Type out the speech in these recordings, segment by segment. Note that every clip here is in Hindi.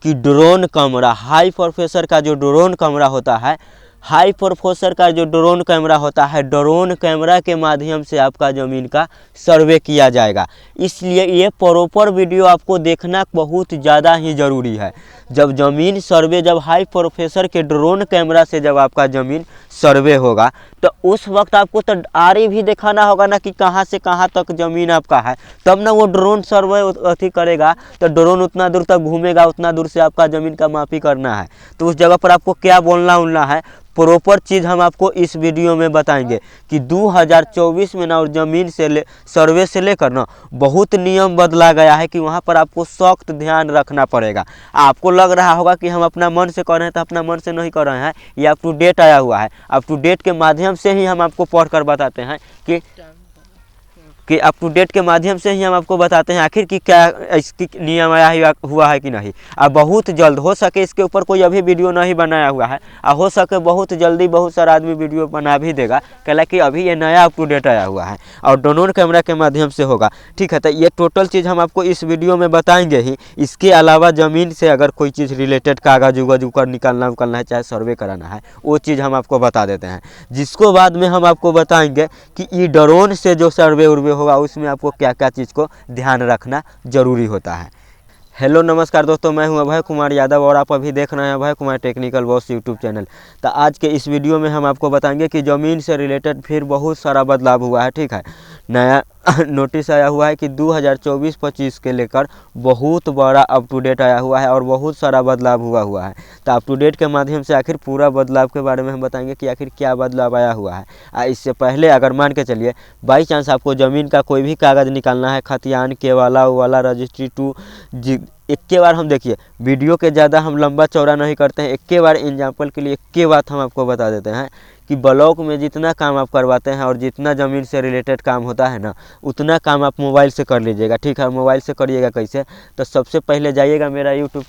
कि ड्रोन कैमरा, हाई प्रोफेसर का जो ड्रोन कैमरा होता है, हाई प्रोफेसर का जो ड्रोन कैमरा होता है, ड्रोन कैमरा के माध्यम से आपका ज़मीन का सर्वे किया जाएगा। इसलिए ये प्रॉपर वीडियो आपको देखना बहुत ज़्यादा ही ज़रूरी है। जब ज़मीन सर्वे, जब हाई प्रोफेसर के ड्रोन कैमरा से जब आपका ज़मीन सर्वे होगा तो उस वक्त आपको तो आरी भी दिखाना होगा ना कि कहाँ से कहाँ तक ज़मीन आपका है, तब ना वो ड्रोन सर्वे अथी करेगा। तो ड्रोन उतना दूर तक घूमेगा, उतना दूर से आपका ज़मीन का मापी करना है। तो उस जगह पर आपको क्या बोलना उलना है, प्रॉपर चीज़ हम आपको इस वीडियो में बताएंगे कि 2024 में ना और ज़मीन से सर्वे से लेकर ना बहुत नियम बदला गया है कि वहाँ पर आपको सख्त ध्यान रखना पड़ेगा। आपको लग रहा होगा कि हम अपना मन से कर रहे हैं, तो अपना मन से नहीं कर रहे हैं, ये अप टू डेट आया हुआ है। अप टू डेट के माध्यम से ही हम आपको पढ़कर बताते हैं कि अप टू डेट के माध्यम से ही हम आपको बताते हैं आखिर कि क्या इसकी नियम आया हुआ है कि नहीं। अब बहुत जल्द, हो सके इसके ऊपर कोई अभी वीडियो नहीं बनाया हुआ है, और हो सके बहुत जल्दी बहुत सारा आदमी वीडियो बना भी देगा, हालांकि अभी ये नया अप टू डेट आया हुआ है और ड्रोन कैमरा के माध्यम से होगा। ठीक है, तो ये टोटल चीज़ हम आपको इस वीडियो में बताएंगे ही। इसके अलावा ज़मीन से अगर कोई चीज़ रिलेटेड कागज उगज ऊपर निकालना है, चाहे सर्वे कराना है, वो चीज़ हम आपको बता देते हैं। जिसको बाद में हम आपको बताएंगे कि ये ड्रोन से जो सर्वे उर्वे होगा उसमें आपको क्या क्या चीज़ को ध्यान रखना जरूरी होता है। हेलो नमस्कार दोस्तों, मैं हूं अभय कुमार यादव और आप अभी देख रहे हैं Abhay Kumar technical boss YouTube channel. तो आज के इस वीडियो में हम आपको बताएंगे कि ज़मीन से रिलेटेड फिर बहुत सारा बदलाव हुआ है। ठीक है, नया नोटिस आया हुआ है कि 2024-25 के लेकर बहुत बड़ा अप टू डेट आया हुआ है और बहुत सारा बदलाव हुआ है। तो अप टू डेट के माध्यम से आखिर पूरा बदलाव के बारे में हम बताएंगे कि आखिर क्या बदलाव आया हुआ है। इससे पहले अगर मान के चलिए बाई चांस आपको ज़मीन का कोई भी कागज़ निकालना है, खतियान के वाला रजिस्ट्री टू एक के बार हम देखिए, वीडियो के ज़्यादा हम लंबा चौड़ा नहीं करते हैं, एक के बार एग्जाम्पल के लिए एक के बात हम आपको बता देते हैं कि ब्लॉक में जितना काम आप करवाते हैं और जितना ज़मीन से रिलेटेड काम होता है ना, उतना काम आप मोबाइल से कर लीजिएगा। ठीक है, मोबाइल से करिएगा कैसे, तो सबसे पहले जाइएगा मेरा यूट्यूब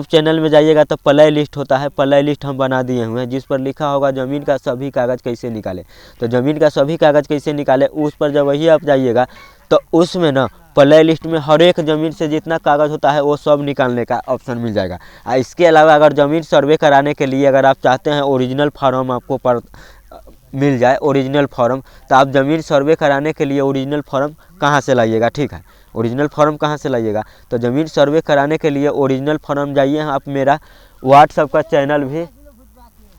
चैनल में जाइएगा तो प्ले लिस्ट होता है, प्ले लिस्ट हम बना दिए हुए हैं जिस पर लिखा होगा ज़मीन का सभी कागज़ कैसे निकाले। तो ज़मीन का सभी कागज़ कैसे निकाले, उस पर जब वही आप जाइएगा तो उसमें ना प्ले लिस्ट में हर एक ज़मीन से जितना कागज़ होता है वो सब निकालने का ऑप्शन मिल जाएगा। इसके अलावा अगर ज़मीन सर्वे कराने के लिए अगर आप चाहते हैं ओरिजिनल फार्म आपको मिल जाए, ओरिजिनल फार्म, तो आप ज़मीन सर्वे कराने के लिए ओरिजिनल फार्म कहाँ से लाइएगा। ठीक है, ओरिजिनल फार्म कहाँ से लाइएगा, तो ज़मीन सर्वे कराने के लिए ओरिजिनल फार्म जाइए। आप मेरा व्हाट्सएप का चैनल भी,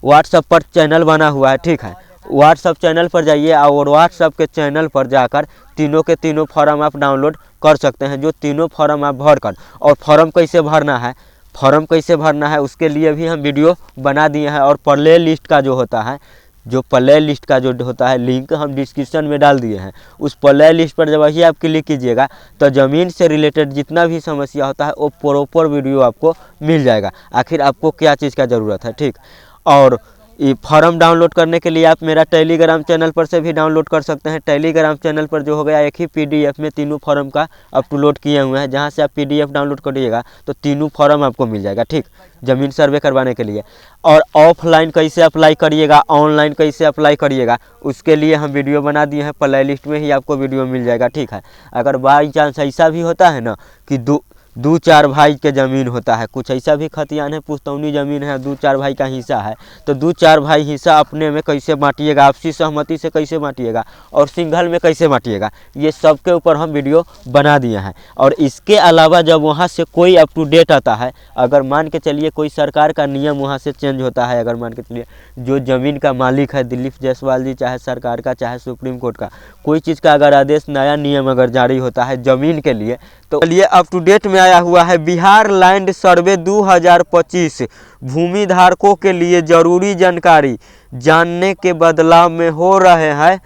व्हाट्सएप पर चैनल बना हुआ है। ठीक है, व्हाट्सएप चैनल पर जाइए और व्हाट्सएप के चैनल पर जाकर तीनों के तीनों फॉर्म आप डाउनलोड कर सकते हैं। जो तीनों फॉर्म आप भरकर, और फॉर्म कैसे भरना है उसके लिए भी हम वीडियो बना दिए हैं। और प्ले लिस्ट का जो होता है लिंक हम डिस्क्रिप्शन में डाल दिए हैं। उस प्ले लिस्ट पर जब वही आप क्लिक कीजिएगा तो ज़मीन से रिलेटेड जितना भी समस्या होता है वो प्रॉपर वीडियो आपको मिल जाएगा, आखिर आपको क्या चीज़ का ज़रूरत है। ठीक, और ये फॉर्म डाउनलोड करने के लिए आप मेरा टेलीग्राम चैनल पर से भी डाउनलोड कर सकते हैं। टेलीग्राम चैनल पर जो हो गया एक ही पीडीएफ में तीनों फॉर्म का अपलोड किए हुए हैं, जहां से आप पीडीएफ डाउनलोड करिएगा तो तीनों फॉर्म आपको मिल जाएगा। ठीक, ज़मीन सर्वे करवाने के लिए। और ऑफलाइन कैसे अप्लाई करिएगा, ऑनलाइन कैसे अप्लाई करिएगा, उसके लिए हम वीडियो बना दिए हैं, प्ले लिस्ट में ही आपको वीडियो मिल जाएगा। ठीक है, अगर बाई चांस ऐसा भी होता है ना कि दो चार भाई के ज़मीन होता है, कुछ ऐसा भी खतियान है, पुश्तौनी ज़मीन है, 2-4 भाई का हिस्सा है, तो 2-4 भाई हिस्सा अपने में कैसे बांटिएगा, आपसी सहमति से कैसे बांटिएगा और सिंगल में कैसे बांटिएगा, ये सब के ऊपर हम वीडियो बना दिए हैं। और इसके अलावा जब वहाँ से कोई अप टू डेट आता है, अगर मान के चलिए कोई सरकार का नियम वहाँ से चेंज होता है, अगर मान के चलिए जो ज़मीन का मालिक है दिलीप जायसवाल जी, चाहे सरकार का चाहे सुप्रीम कोर्ट का, कोई चीज़ का अगर आदेश, नया नियम अगर जारी होता है ज़मीन के लिए, तो चलिए अप टू डेट में आया हुआ है बिहार लैंड सर्वे 2025 भूमि धारकों के लिए जरूरी जानकारी जानने के बदलाव में हो रहे हैं।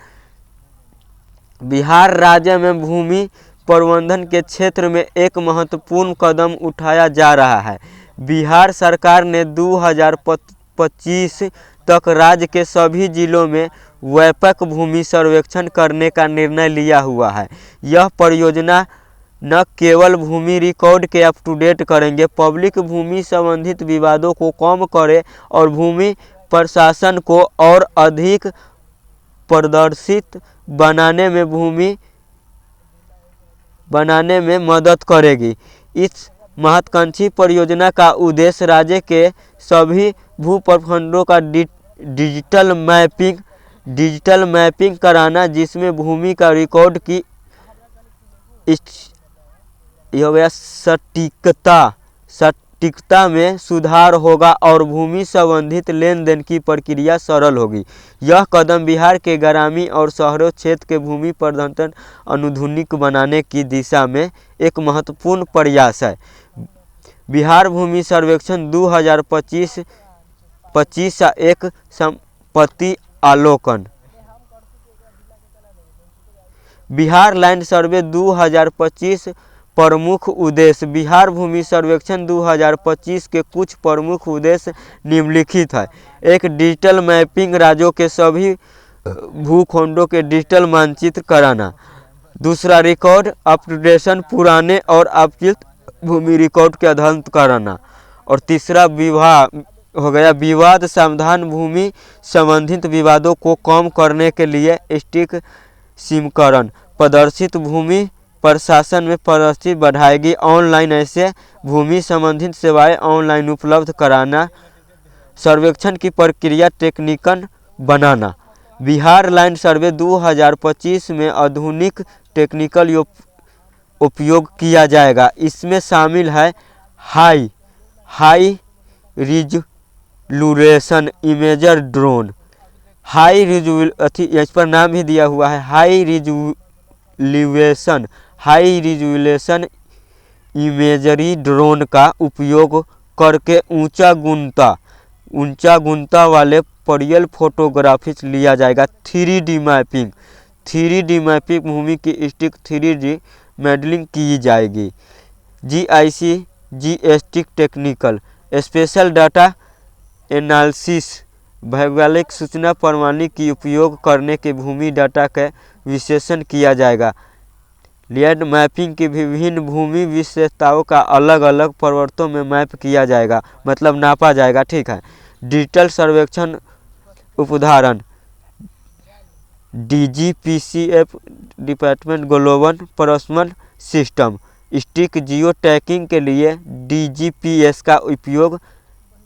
बिहार राज्य में भूमि प्रबंधन के क्षेत्र में एक महत्वपूर्ण कदम उठाया जा रहा है। बिहार सरकार ने 2025 तक राज्य के सभी जिलों में व्यापक भूमि सर्वेक्षण करने का निर्णय लिया हुआ है। यह परियोजना न केवल भूमि रिकॉर्ड के अप टू डेट करेंगे, पब्लिक भूमि संबंधित विवादों को कम करे और भूमि प्रशासन को और अधिक प्रदर्शित बनाने में मदद करेगी। इस महत्वाकांक्षी परियोजना का उद्देश्य राज्य के सभी भू प्रखंडों का डिजिटल मैपिंग कराना, जिसमें भूमि का रिकॉर्ड की ये हो गया सटीकता में सुधार होगा और भूमि संबंधित लेन देन की प्रक्रिया सरल होगी। यह कदम बिहार के ग्रामीण और शहरी क्षेत्र के भूमि प्रबंधन आधुनिक बनाने की दिशा में एक महत्वपूर्ण प्रयास है। बिहार भूमि सर्वेक्षण 2025 एक संपत्ति अवलोकन। बिहार लैंड सर्वे 2025 प्रमुख उद्देश्य। बिहार भूमि सर्वेक्षण 2025 के कुछ प्रमुख उद्देश्य निम्नलिखित है। एक, डिजिटल मैपिंग, राज्यों के सभी भूखंडों के डिजिटल मानचित्र कराना। दूसरा, रिकॉर्ड अपडेशन, पुराने और अपडेट भूमि रिकॉर्ड के अध्ययन कराना। और तीसरा विवाद समाधान, भूमि संबंधित विवादों को कम करने के लिए स्टिक सीमाकरण। प्रदर्शित भूमि प्रशासन में पारदर्शिता बढ़ाएगी। ऑनलाइन ऐसे भूमि संबंधित सेवाएं ऑनलाइन उपलब्ध कराना। सर्वेक्षण की प्रक्रिया टेक्निकल बनाना। बिहार लैंड सर्वे 2025 में आधुनिक टेक्निकल उपयोग किया जाएगा। इसमें शामिल है हाई रिजोल्यूशन इमेजर ड्रोन। इस पर नाम ही दिया हुआ है हाई रिजोल्यूशन इमेजरी ड्रोन का उपयोग करके ऊंचा गुणता वाले एरियल फोटोग्राफी लिया जाएगा। 3D मैपिंग भूमि की स्टिक 3D मॉडलिंग की जाएगी। GIS technical special data analysis, भौगोलिक सूचना प्रणाली की उपयोग करने के भूमि डाटा का विश्लेषण किया जाएगा। लैंड मैपिंग की विभिन्न भूमि विशेषताओं का अलग अलग पर्वतों में मैप किया जाएगा, मतलब नापा जाएगा। ठीक है। डिजिटल सर्वेक्षण उदाहरण DGPCF department global personal system. Stick geo tagging के लिए DGPS का उपयोग।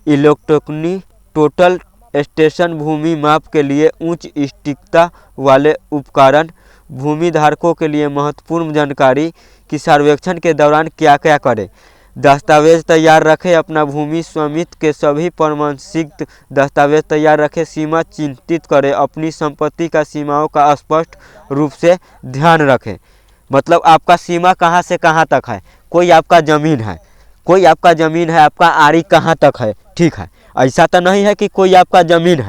इलेक्ट्रॉनिक टोटल स्टेशन भूमि माप के लिए उच्च सटीकता वाले उपकरण। भूमि धारकों के लिए महत्वपूर्ण जानकारी कि सर्वेक्षण के दौरान क्या क्या करें। दस्तावेज तैयार रखें, अपना भूमि स्वामित्व के सभी प्रमाणित दस्तावेज तैयार रखें। सीमा चिन्हित करें, अपनी संपत्ति का सीमाओं का स्पष्ट रूप से ध्यान रखें। मतलब आपका सीमा कहाँ से कहाँ तक है। कोई आपका ज़मीन है, आपका आरी कहाँ तक है। ठीक है। ऐसा तो नहीं है कि कोई आपका ज़मीन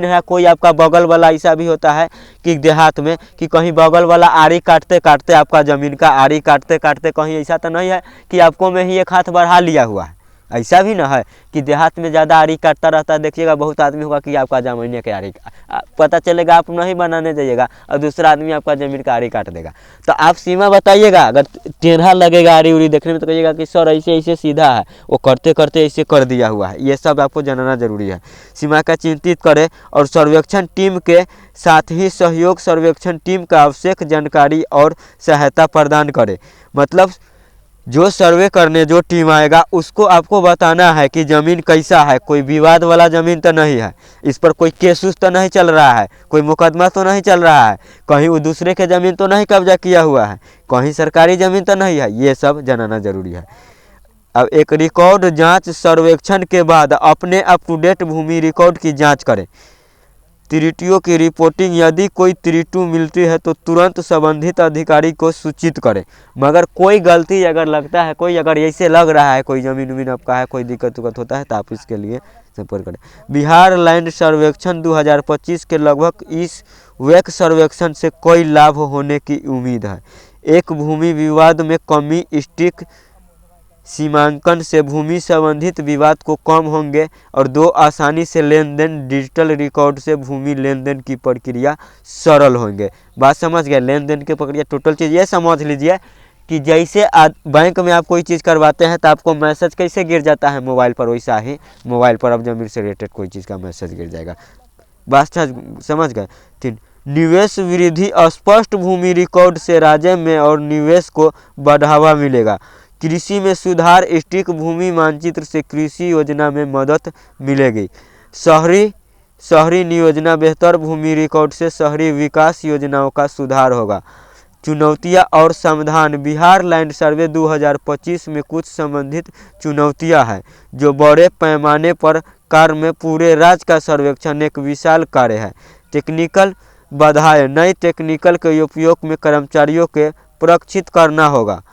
है, कोई आपका बगल वाला। ऐसा भी होता है कि देहात में कि कहीं बगल वाला आरी काटते काटते आपका ज़मीन का आरी काटते काटते कहीं ऐसा तो नहीं है कि आपको में ही एक हाथ बढ़ा लिया हुआ है। ऐसा भी ना है कि देहात में ज़्यादा आरी काटता रहता है। देखिएगा बहुत आदमी होगा कि आपका ज़मीन के आरी पता चलेगा, आप नहीं बनाने जाइएगा और दूसरा आदमी आपका ज़मीन का आरी काट देगा। तो आप सीमा बताइएगा, अगर टेढ़ा लगेगा आरी उरी देखने में तो कहिएगा कि सर ऐसे सीधा है, वो करते करते ऐसे कर दिया हुआ है। ये सब आपको जानना जरूरी है। सीमा का चिन्हित करें और सर्वेक्षण टीम के साथ ही सहयोग सर्वेक्षण टीम का आवश्यक जानकारी और सहायता प्रदान करें। मतलब जो सर्वे करने जो टीम आएगा उसको आपको बताना है कि ज़मीन कैसा है, कोई विवाद वाला ज़मीन तो नहीं है, इस पर कोई केस तो नहीं चल रहा है, कोई मुकदमा तो नहीं चल रहा है, कहीं वो दूसरे के ज़मीन तो नहीं कब्जा किया हुआ है, कहीं सरकारी ज़मीन तो नहीं है। ये सब जानना जरूरी है। अब एक रिकॉर्ड जांच सर्वेक्षण के बाद अपने अप टू डेट भूमि रिकॉर्ड की जांच करें। त्रुटियों की रिपोर्टिंग, यदि कोई त्रुटि मिलती है तो तुरंत संबंधित अधिकारी को सूचित करें। मगर कोई गलती अगर लगता है, कोई अगर ऐसे लग रहा है कोई ज़मीन उमीन आपका है, कोई दिक्कत होता है तो आप इसके लिए संपर्क करें। बिहार लैंड सर्वेक्षण 2025 के लगभग इस वैक सर्वेक्षण से कोई लाभ होने की उम्मीद है। एक, भूमि विवाद में कमी, स्टिक सीमांकन से भूमि संबंधित विवाद को कम होंगे। और 2, आसानी से लेन देन, डिजिटल रिकॉर्ड से भूमि लेन देन की प्रक्रिया सरल होंगे। बात समझ गए। लेन देन की प्रक्रिया टोटल चीज़ ये समझ लीजिए कि जैसे बैंक में आप कोई चीज़ करवाते हैं तो आपको मैसेज कैसे गिर जाता है मोबाइल पर, वैसा ही मोबाइल पर अब जमीन से रिलेटेड कोई चीज़ का मैसेज गिर जाएगा। बात समझ गए। 3, निवेश वृद्धि, स्पष्ट भूमि रिकॉर्ड से राज्य में और निवेश को बढ़ावा मिलेगा। कृषि में सुधार, स्टिक भूमि मानचित्र से कृषि योजना में मदद मिलेगी। शहरी नियोजन, बेहतर भूमि रिकॉर्ड से शहरी विकास योजनाओं का सुधार होगा। चुनौतियां और समाधान, बिहार लैंड सर्वे 2025 में कुछ संबंधित चुनौतियां हैं जो बड़े पैमाने पर कार्य में पूरे राज्य का सर्वेक्षण एक विशाल कार्य है। टेक्निकल बाधाएं, नई टेक्निकल के उपयोग में कर्मचारियों के प्रशिक्षित करना होगा।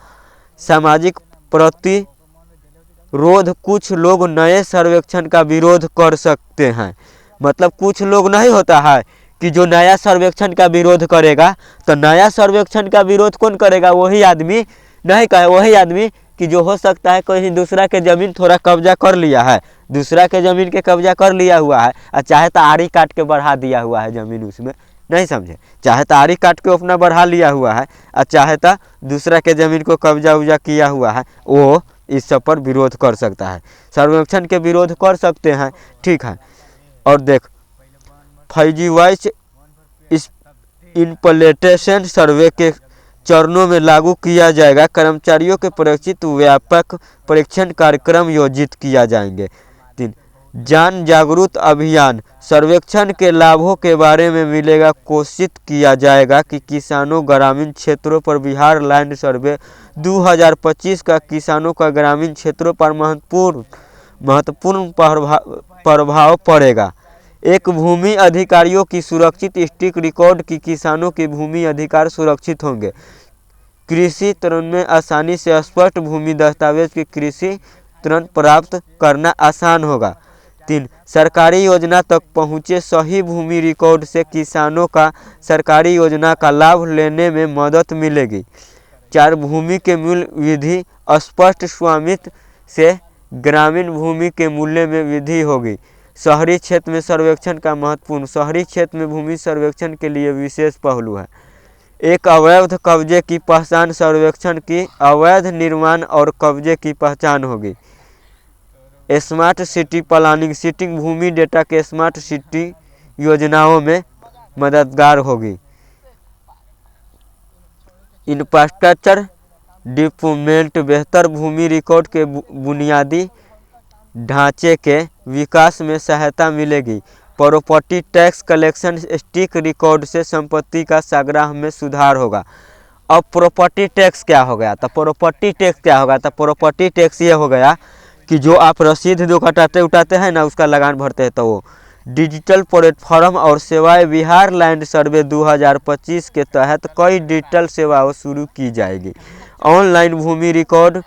सामाजिक प्रतिरोध, कुछ लोग नए सर्वेक्षण का विरोध कर सकते हैं। मतलब कुछ लोग नहीं होता है कि जो नया सर्वेक्षण का विरोध करेगा, तो नया सर्वेक्षण का विरोध कौन करेगा? वही आदमी नहीं कहे, वही आदमी कि जो हो सकता है कहीं दूसरा के ज़मीन थोड़ा कब्जा कर लिया है, दूसरा के ज़मीन के कब्जा कर लिया हुआ है और चाहे तो आड़ी काट के बढ़ा दिया हुआ है ज़मीन उसमें, नहीं समझे? चाहे तो आड़ी काट के अपना बढ़ा लिया हुआ है और चाहे तो दूसरा के ज़मीन को कब्जा उब्जा किया हुआ है, वो इस सब पर विरोध कर सकता है। सर्वेक्षण के विरोध कर सकते हैं, ठीक है। और देख, फैजी वाइज इम्प्लीमेंटेशन सर्वे के चरणों में लागू किया जाएगा। कर्मचारियों के प्रशिक्षित व्यापक परीक्षण कार्यक्रम योजित किया जाएंगे। 3, जान जागरूक अभियान, सर्वेक्षण के लाभों के बारे में मिलेगा। कोशिश किया जाएगा कि किसानों ग्रामीण क्षेत्रों पर बिहार लैंड सर्वे 2025 का किसानों का ग्रामीण क्षेत्रों पर महत्वपूर्ण प्रभाव पड़ेगा। एक, भूमि अधिकारियों की सुरक्षित स्टिक रिकॉर्ड की किसानों के भूमि अधिकार सुरक्षित होंगे। कृषि ऋण में आसानी से स्पष्ट भूमि दस्तावेज की कृषि ऋण प्राप्त करना आसान होगा। 3, सरकारी योजना तक पहुँचे, सही भूमि रिकॉर्ड से किसानों का सरकारी योजना का लाभ लेने में मदद मिलेगी। 4, भूमि के मूल्य विधि, स्पष्ट स्वामित्व से ग्रामीण भूमि के मूल्य में वृद्धि होगी। शहरी क्षेत्र में सर्वेक्षण का महत्वपूर्ण, शहरी क्षेत्र में भूमि सर्वेक्षण के लिए विशेष पहलू है। एक, अवैध कब्जे की पहचान, सर्वेक्षण की अवैध निर्माण और कब्जे की पहचान होगी। स्मार्ट सिटी प्लानिंग, सिटिंग भूमि डेटा के स्मार्ट सिटी योजनाओं में मददगार होगी। इंफ्रास्ट्रक्चर डेवलपमेंट, बेहतर भूमि रिकॉर्ड के बुनियादी ढांचे के विकास में सहायता मिलेगी। Property tax collection, stick record से संपत्ति का संग्रह में सुधार होगा। अब प्रॉपर्टी टैक्स क्या हो गया? तो प्रॉपर्टी टैक्स क्या होगा? तो प्रॉपर्टी टैक्स ये हो गया कि जो आप रसीद जो कटाते उठाते हैं ना, उसका लगान भरते हैं, तो वो डिजिटल प्लेटफॉर्म और सेवाएं, बिहार लैंड सर्वे 2025 के तहत कई डिजिटल सेवाएं शुरू की जाएगी। ऑनलाइन भूमि रिकॉर्ड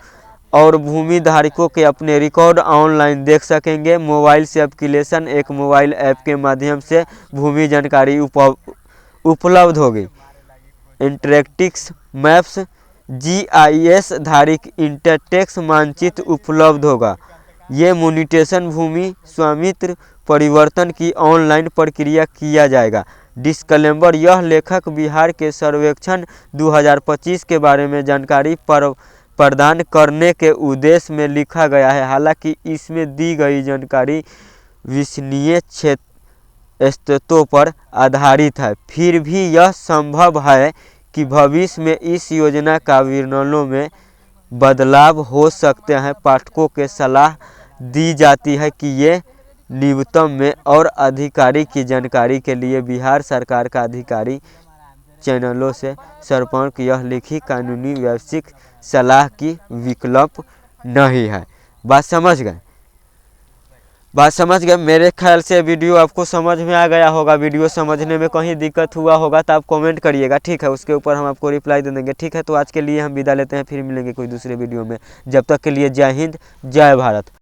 और भूमि धारकों के अपने रिकॉर्ड ऑनलाइन देख सकेंगे। मोबाइल से एप्लीकेशन, एक मोबाइल ऐप के माध्यम से भूमि जानकारी उपलब्ध होगी। इंटरेक्टिव मैप्स, GIS धारिक इंटरटेक्स मानचित्र उपलब्ध होगा। ये मोनिटेशन भूमि स्वामित्व परिवर्तन की ऑनलाइन प्रक्रिया किया जाएगा। डिस्क्लेमर, यह लेखक बिहार के सर्वेक्षण 2025 के बारे में जानकारी प्रदान करने के उद्देश्य में लिखा गया है। हालांकि इसमें दी गई जानकारी विश्वसनीय स्रोतों पर आधारित है, फिर भी यह संभव है कि भविष्य में इस योजना का विवरणों में बदलाव हो सकते हैं। पाठकों के सलाह दी जाती है कि ये न्यूनतम में और अधिकारी की जानकारी के लिए बिहार सरकार का अधिकारी चैनलों से संपर्क, यह लिखी कानूनी व्यावसायिक सलाह की विकल्प नहीं है। बात समझ गए? बात समझ गए? मेरे ख्याल से वीडियो आपको समझ में आ गया होगा। वीडियो समझने में कहीं दिक्कत हुआ होगा तो आप कमेंट करिएगा, ठीक है? उसके ऊपर हम आपको रिप्लाई दे देंगे, ठीक है? तो आज के लिए हम विदा लेते हैं, फिर मिलेंगे कोई दूसरे वीडियो में। जब तक के लिए जय हिंद, जय भारत।